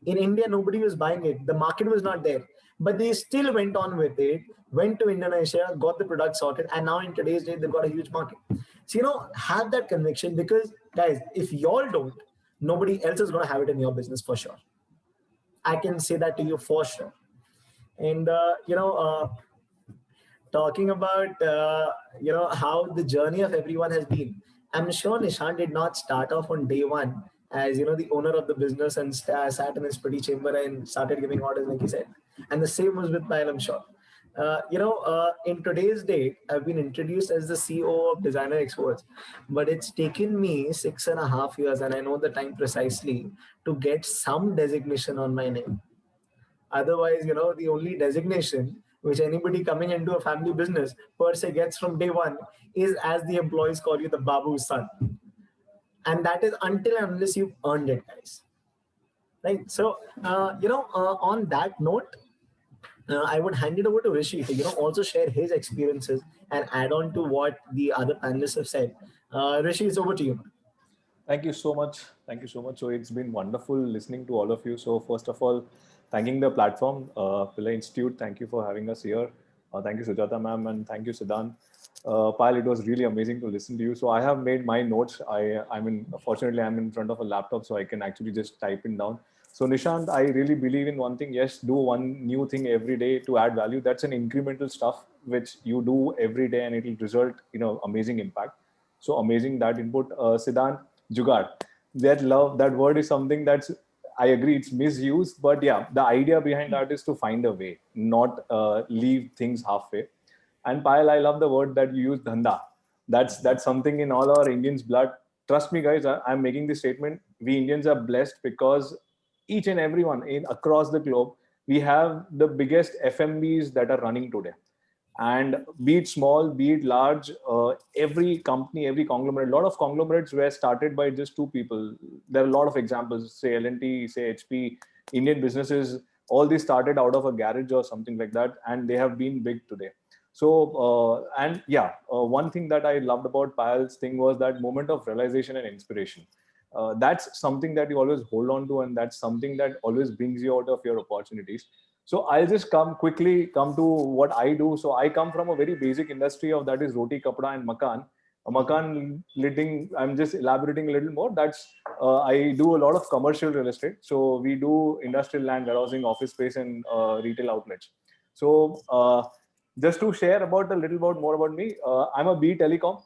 In India, nobody was buying it. The market was not there, but they still went on with it, went to Indonesia, got the product sorted, and now in today's day, they've got a huge market. So, have that conviction because, guys, if y'all don't, nobody else is going to have it in your business for sure. I can say that to you for sure. And, talking about, how the journey of everyone has been, I'm sure Nishant did not start off on day one as the owner of the business and sat in his pretty chamber and started giving orders, like he said. And the same was with Payal, I'm sure. In today's date, I've been introduced as the CEO of Designer Exports, but it's taken me 6.5 years, and I know the time precisely, to get some designation on my name. Otherwise, the only designation which anybody coming into a family business per se gets from day one is, as the employees call you, the Babu's son. And that is until and unless you've earned it, guys. Right. So, on that note, I would hand it over to Rishi to, also share his experiences and add on to what the other panelists have said. Rishi, it's over to you. Thank you so much. Thank you so much. So it's been wonderful listening to all of you. So first of all, thanking the platform, Pillai Institute. Thank you for having us here. Thank you, Sujata ma'am, and thank you, Siddhant. Payal, it was really amazing to listen to you. So I have made my notes. Fortunately, I'm in front of a laptop, so I can actually just type it down. So Nishant, I really believe in one thing. Yes, do one new thing every day to add value. That's an incremental stuff which you do every day, and it will result, amazing impact. So amazing that input. Siddhant, Jugaad. That word is something that's, I agree, it's misused, but yeah, the idea behind that is to find a way, not leave things halfway. And Payal, I love the word that you use, dhanda. That's something in all our Indians' blood. Trust me, guys, I'm making this statement. We Indians are blessed because each and everyone across the globe, we have the biggest FMBs that are running today. And be it small, be it large, every company, every conglomerate, a lot of conglomerates were started by just two people. There are a lot of examples, say L&T, say HP, Indian businesses, all these started out of a garage or something like that, and they have been big today. So, one thing that I loved about Payal's thing was that moment of realization and inspiration. That's something that you always hold on to, and that's something that always brings you out of your opportunities. So I'll just come to what I do. So I come from a very basic industry of that is roti, kapda, and makan. Makan lidding, I'm just elaborating a little more. That's I do a lot of commercial real estate. So we do industrial land, warehousing, office space, and retail outlets. So just to share a little more about me, I'm a B Telecom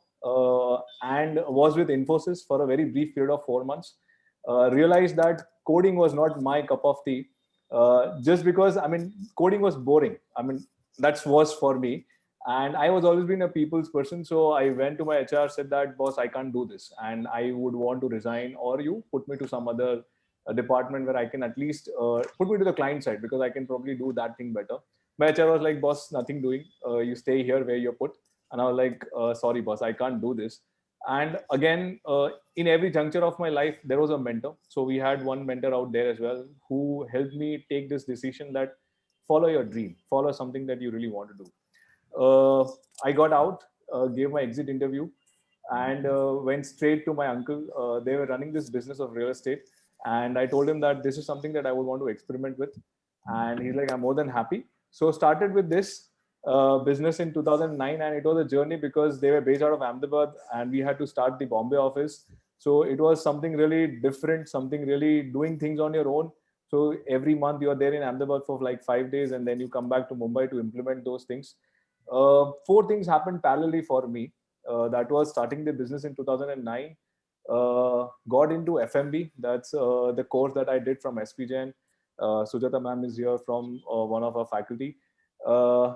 and was with Infosys for a very brief period of 4 months. Realized that coding was not my cup of tea. Just because, coding was boring. That was for me. And I was always been a people's person. So I went to my HR, said that, boss, I can't do this. And I would want to resign, or you put me to some other department where I can at least put me to the client side, because I can probably do that thing better. My HR was like, boss, nothing doing. You stay here where you're put. And I was like, sorry, boss, I can't do this. And again, in every juncture of my life, there was a mentor. So we had one mentor out there as well who helped me take this decision that follow your dream, follow something that you really want to do. I got out, gave my exit interview, and went straight to my uncle. They were running this business of real estate. And I told him that this is something that I would want to experiment with. And he's like, I'm more than happy. So started with this business in 2009, and it was a journey because they were based out of Ahmedabad and we had to start the Bombay office. So it was something really different, something really doing things on your own. So every month you're there in Ahmedabad for like 5 days, and then you come back to Mumbai to implement those things. Four things happened parallelly for me. That was starting the business in 2009, got into FMB. That's the course that I did from SP Jain. Sujata ma'am is here from one of our faculty.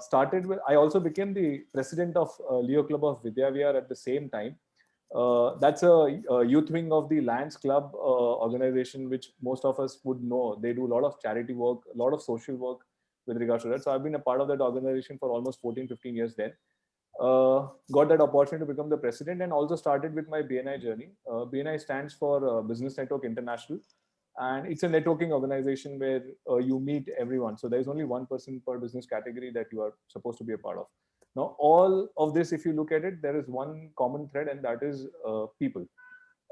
Started with, I also became the president of Leo Club of Vidyavihar at the same time. That's a youth wing of the Lions Club organization, which most of us would know. They do a lot of charity work, a lot of social work with regards to that. So I've been a part of that organization for almost 14, 15 years then. Got that opportunity to become the president and also started with my BNI journey. BNI stands for Business Network International. And it's a networking organization where you meet everyone. So there's only one person per business category that you are supposed to be a part of. Now, all of this, if you look at it, there is one common thread, and that is people.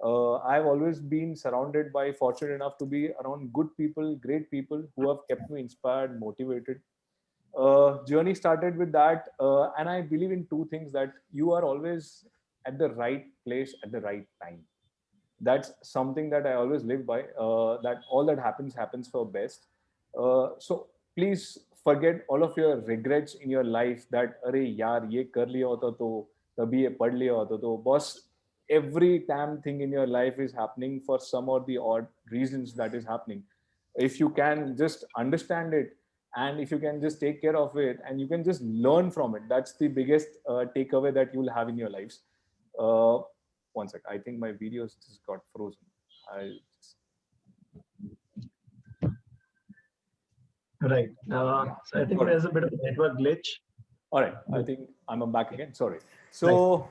I've always been surrounded by, fortunate enough to be around good people, great people who have kept me inspired, motivated. Journey started with that. And I believe in two things: that you are always at the right place at the right time. That's something that I always live by, that all that happens for best. So please forget all of your regrets in your life that, "Arey yaar, ye kar liya hota to, kabhi ye pad liya hota to." Boss, every damn thing in your life is happening for some or the odd reasons that is happening. If you can just understand it, and if you can just take care of it, and you can just learn from it, that's the biggest takeaway that you will have in your lives. One sec, I think my videos just got frozen. Right. So I think there's a bit of a network glitch. All right, I think I'm back again. Sorry. So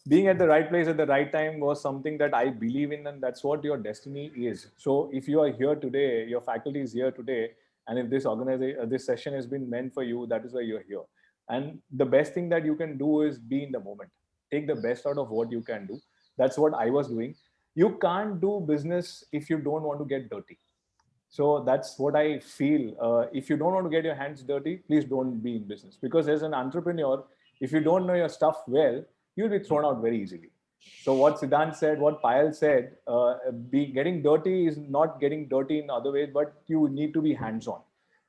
being at the right place at the right time was something that I believe in, and that's what your destiny is. So if you are here today, your faculty is here today, and if this organization, this session has been meant for you, that is why you're here. And the best thing that you can do is be in the moment. Take the best out of what you can do. That's what I was doing. You can't do business if you don't want to get dirty. So that's what I feel. If you don't want to get your hands dirty, please don't be in business. Because as an entrepreneur, if you don't know your stuff well, you'll be thrown out very easily. So what Siddhant said, what Payal said, getting dirty is not getting dirty in other ways, but you need to be hands-on.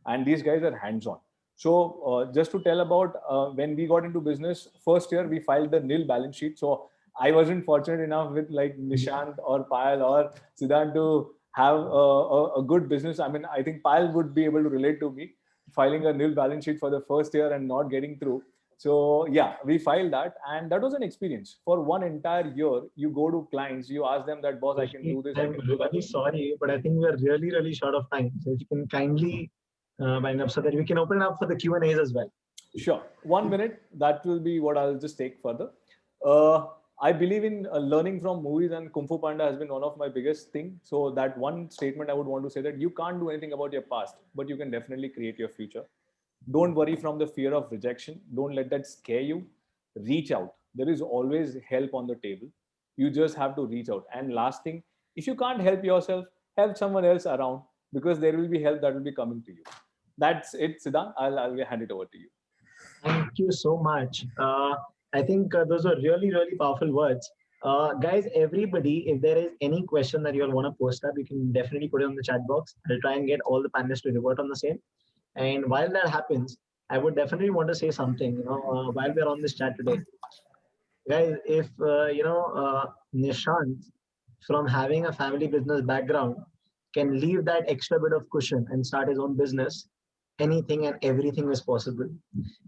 And these guys are hands-on. So just to tell about when we got into business, first year we filed the nil balance sheet. So I wasn't fortunate enough with like Nishant or Payal or Siddhant to have a good business. I mean, I think Payal would be able to relate to me filing a nil balance sheet for the first year and not getting through. So yeah, we filed that, and that was an experience. For one entire year, you go to clients, you ask them that, "Boss, I can do this." I'm really sorry, but I think we're really, really short of time. So if you can kindly wind up so that we can open it up for the Q&As as well. Sure. 1 minute. That will be what I'll just take further. I believe in learning from movies, and Kung Fu Panda has been one of my biggest things. So that one statement I would want to say, that you can't do anything about your past, but you can definitely create your future. Don't worry from the fear of rejection. Don't let that scare you. Reach out. There is always help on the table. You just have to reach out. And last thing, if you can't help yourself, help someone else around, because there will be help that will be coming to you. That's it, Siddhant. I'll hand it over to you. Thank you so much. I think those are really, really powerful words. Guys, everybody, if there is any question that you all want to post up, you can definitely put it on the chat box. I'll try and get all the panelists to revert on the same. And while that happens, I would definitely want to say something, while we're on this chat today. Guys, if, Nishant, from having a family business background, can leave that extra bit of cushion and start his own business, anything and everything is possible.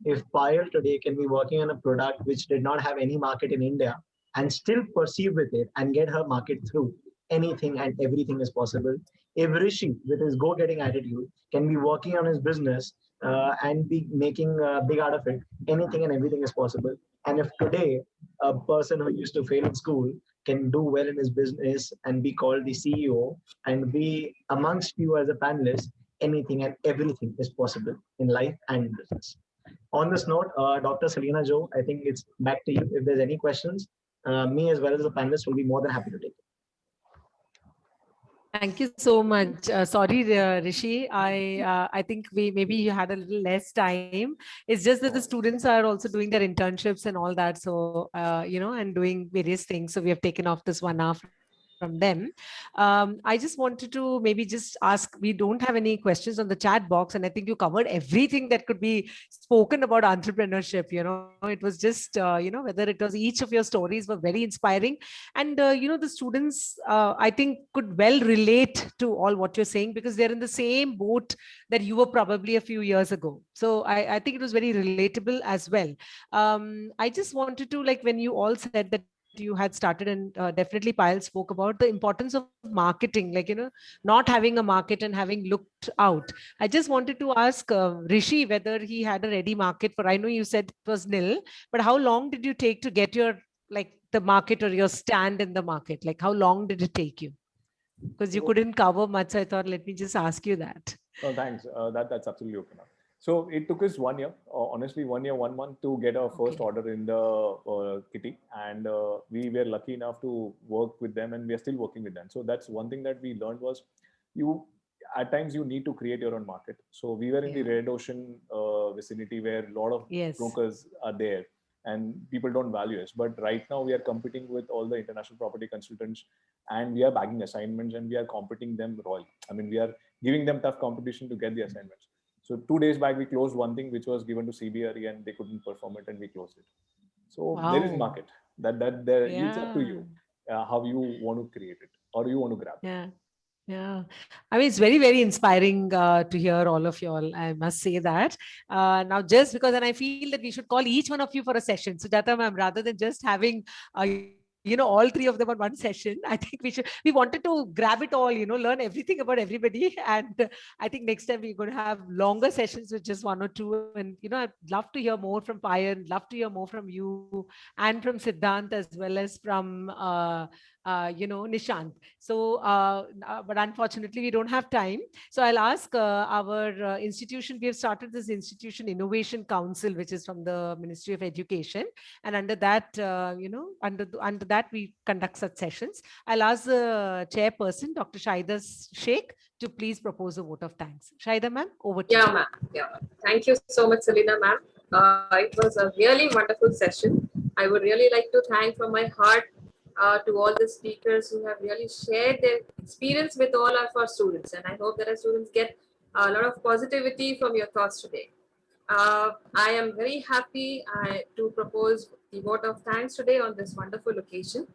If Payal today can be working on a product which did not have any market in India and still perceive with it and get her market through, anything and everything is possible. If Rishi, with his go-getting attitude, can be working on his business and be making big out of it, anything and everything is possible. And if today a person who used to fail in school can do well in his business and be called the CEO and be amongst you as a panelist, anything and everything is possible in life and in business. On this note, Dr. Selina Jo, I think it's back to you. If there's any questions, me as well as the panelists will be more than happy to take it. Thank you so much. Sorry, Rishi. I think maybe you had a little less time. It's just that the students are also doing their internships and all that. So and doing various things. So we have taken off this 1 hour from them. I just wanted to maybe just ask, we don't have any questions on the chat box, and I think you covered everything that could be spoken about entrepreneurship. It was just, whether it was, each of your stories were very inspiring. And, the students, I think, could well relate to all what you're saying, because they're in the same boat that you were probably a few years ago. So I think it was very relatable as well. I just wanted to, like, when you all said that you had started, and definitely Payal spoke about the importance of marketing, like, not having a market and having looked out. I just wanted to ask Rishi whether he had a ready market for, I know you said it was nil, but how long did you take to get your, like, the market or your stand in the market? Like, how long did it take you? Because you couldn't cover much, so I thought, let me just ask you that. No, thanks. That's absolutely okay now. So it took us 1 year, honestly, 1 year, 1 month to get our first order in the kitty. And we were lucky enough to work with them, and we are still working with them. So that's one thing that we learned was, at times you need to create your own market. So we were in the Red Ocean vicinity, where a lot of brokers are there and people don't value us. But right now we are competing with all the international property consultants, and we are bagging assignments, and we are competing them royally. I mean, we are giving them tough competition to get the assignments. So 2 days back, we closed one thing which was given to CBRE, and they couldn't perform it, and we closed it. So there is market. It's up to you how you want to create it, or you want to grab it. Yeah. I mean, it's very, very inspiring to hear all of you all. I must say that. Now, just because, and I feel that we should call each one of you for a session. Sujata ma'am, rather than just having all three of them on one session, I think we wanted to grab it all, learn everything about everybody. And I think next time we're going to have longer sessions with just one or two. And, I'd love to hear more from Payal, love to hear more from you, and from Siddhant, as well as from, Nishant. So, but unfortunately, we don't have time. So I'll ask our institution. We have started this Institution Innovation Council, which is from the Ministry of Education. And under that, under that, we conduct such sessions. I'll ask the chairperson, Dr. Shaida Sheikh, to please propose a vote of thanks. Shaida ma'am, over to you. Yeah, ma'am. Yeah. Thank you so much, Selina ma'am. It was a really wonderful session. I would really like to thank from my heart to all the speakers who have really shared their experience with all of our students. And I hope that our students get a lot of positivity from your thoughts today. I am very happy to propose the vote of thanks today on this wonderful occasion.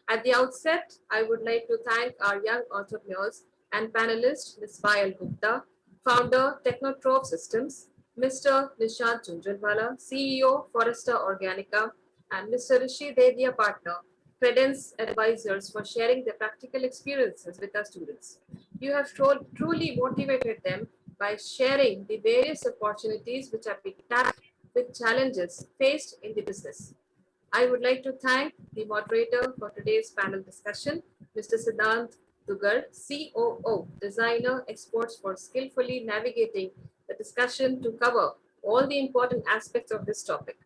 At the outset, I would like to thank our young entrepreneurs and panelists, Ms. Payal Gupta, founder, Technotrop Systems, Mr. Nishant Jhunjhunwala, CEO, Foresta Organica, and Mr. Rishi Dedia, partner, Credence Advisors, for sharing their practical experiences with our students. You have truly motivated them by sharing the various opportunities which are being tapped with challenges faced in the business. I would like to thank the moderator for today's panel discussion, Mr. Siddhant Dugar, COO, Designer Exports, for skillfully navigating the discussion to cover all the important aspects of this topic.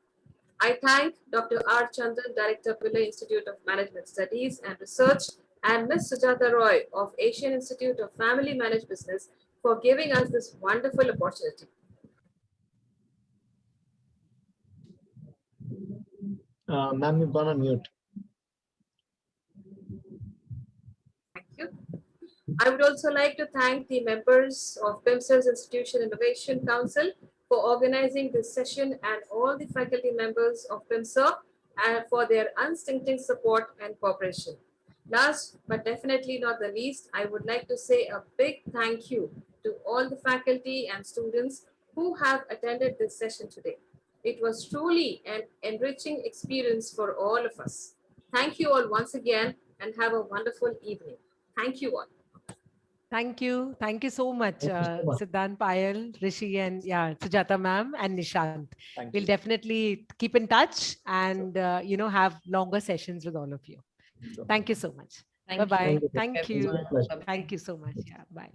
I thank Dr. R. Chandran, Director, Pillai Institute of Management Studies and Research, and Ms. Sujata Roy of Asian Institute of Family Managed Business for giving us this wonderful opportunity. Ma'am, you've gone on mute. Thank you. I would also like to thank the members of PIMSEL's Institution Innovation Council for organizing this session, and all the faculty members of PIMSEL and for their unstinting support and cooperation. Last but definitely not the least, I would like to say a big thank you to all the faculty and students who have attended this session today. It was truly an enriching experience for all of us. Thank you all once again, and have a wonderful evening. Thank you all. Thank you. Thank you so much, Siddhant, Payal, Rishi, and Sujata ma'am and Nishant. We'll definitely keep in touch and, have longer sessions with all of you. Thank you so much. Bye-bye. Thank you. Thank you so much. Yeah, bye.